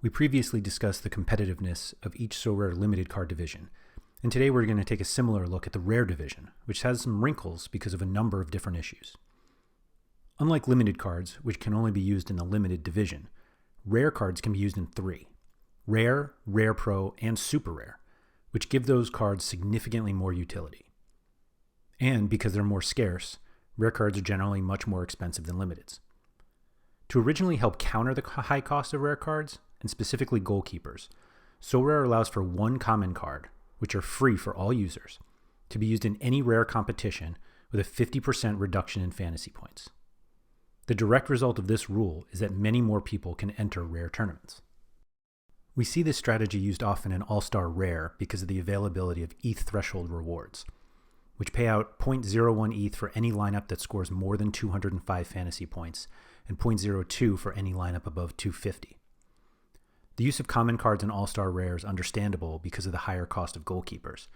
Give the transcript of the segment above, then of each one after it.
We previously discussed the competitiveness of each Sorare limited card division, and today we're going to take a similar look at the rare division, which has some wrinkles because of a number of different issues. Unlike limited cards, which can only be used in the limited division, rare cards can be used in three: rare, rare pro, and super rare, which give those cards significantly more utility. And because they're more scarce, rare cards are generally much more expensive than limiteds. To originally help counter the high cost of rare cards, and specifically goalkeepers, Sorare allows for one common card, which are free for all users, to be used in any rare competition with a 50% reduction in fantasy points. The direct result of this rule is that many more people can enter rare tournaments. We see this strategy used often in All-Star Rare because of the availability of ETH threshold rewards, which pay out 0.01 ETH for any lineup that scores more than 205 fantasy points and 0.02 for any lineup above 250. The use of common cards in All-Star Rare is understandable because of the higher cost of goalkeepers,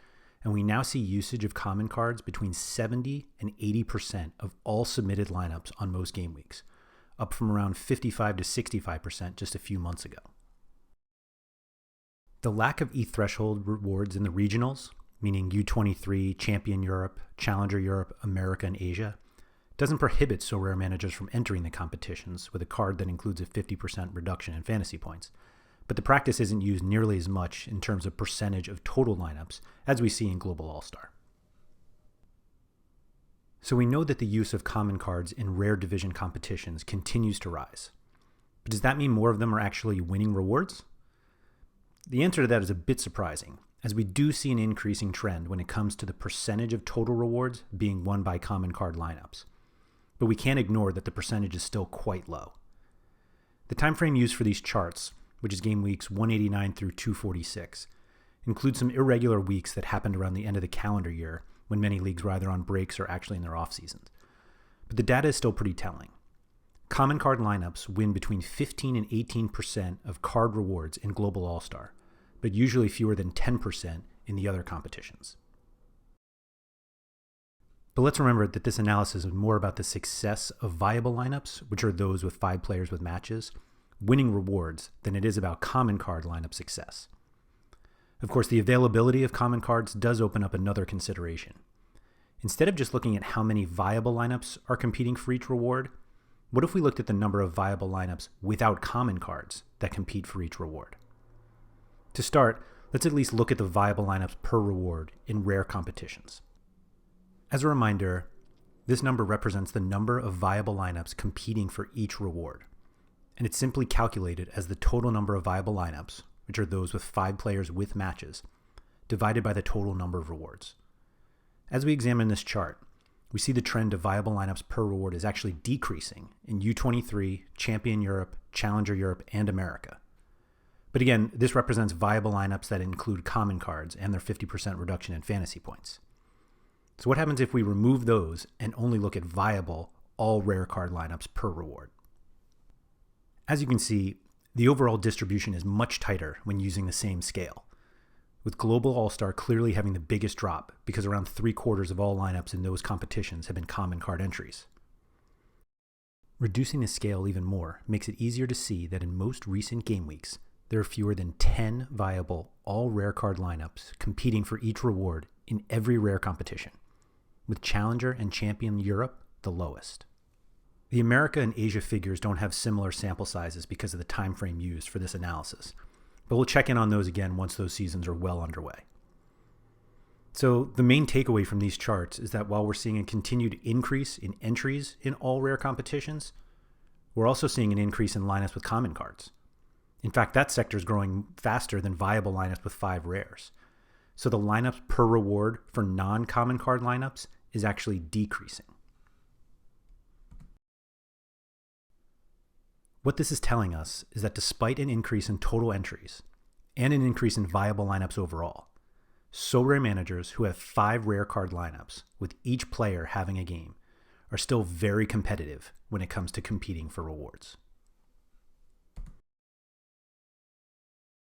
and we now see usage of common cards between 70 and 80% of all submitted lineups on most game weeks, up from around 55 to 65% just a few months ago. The lack of ETH threshold rewards in the regionals, meaning U23, Champion Europe, Challenger Europe, America, and Asia, doesn't prohibit Sorare managers from entering the competitions with a card that includes a 50% reduction in fantasy points, but the practice isn't used nearly as much in terms of percentage of total lineups as we see in Global All-Star. So we know that the use of common cards in rare division competitions continues to rise. But does that mean more of them are actually winning rewards? The answer to that is a bit surprising, as we do see an increasing trend when it comes to the percentage of total rewards being won by common card lineups. But we can't ignore that the percentage is still quite low. The time frame used for these charts, which is game weeks 189 through 246, includes some irregular weeks that happened around the end of the calendar year when many leagues were either on breaks or actually in their off seasons. But the data is still pretty telling. Common card lineups win between 15 and 18% of card rewards in Global All-Star, but usually fewer than 10% in the other competitions. But let's remember that this analysis is more about the success of viable lineups, which are those with 5 players with matches, winning rewards, than it is about common card lineup success. Of course, the availability of common cards does open up another consideration. Instead of just looking at how many viable lineups are competing for each reward, what if we looked at the number of viable lineups without common cards that compete for each reward? To start, let's at least look at the viable lineups per reward in rare competitions. As a reminder, this number represents the number of viable lineups competing for each reward, and it's simply calculated as the total number of viable lineups, which are those with 5 players with matches, divided by the total number of rewards. As we examine this chart, we see the trend of viable lineups per reward is actually decreasing in U23, Champion Europe, Challenger Europe, and America. But again, this represents viable lineups that include common cards and their 50% reduction in fantasy points. So what happens if we remove those and only look at viable, all rare card lineups per reward? As you can see, the overall distribution is much tighter when using the same scale, with Global All-Star clearly having the biggest drop because around 3/4 of all lineups in those competitions have been common card entries. Reducing the scale even more makes it easier to see that in most recent game weeks, there are fewer than 10 viable all rare card lineups competing for each reward in every rare competition, with Challenger and Champion Europe the lowest. The America and Asia figures don't have similar sample sizes because of the time frame used for this analysis, but we'll check in on those again once those seasons are well underway. So the main takeaway from these charts is that while we're seeing a continued increase in entries in all rare competitions, we're also seeing an increase in lineups with common cards. In fact, that sector is growing faster than viable lineups with 5 rares. So the lineups per reward for non-common card lineups is actually decreasing. What this is telling us is that despite an increase in total entries and an increase in viable lineups overall, Sorare managers who have 5 rare card lineups, with each player having a game, are still very competitive when it comes to competing for rewards.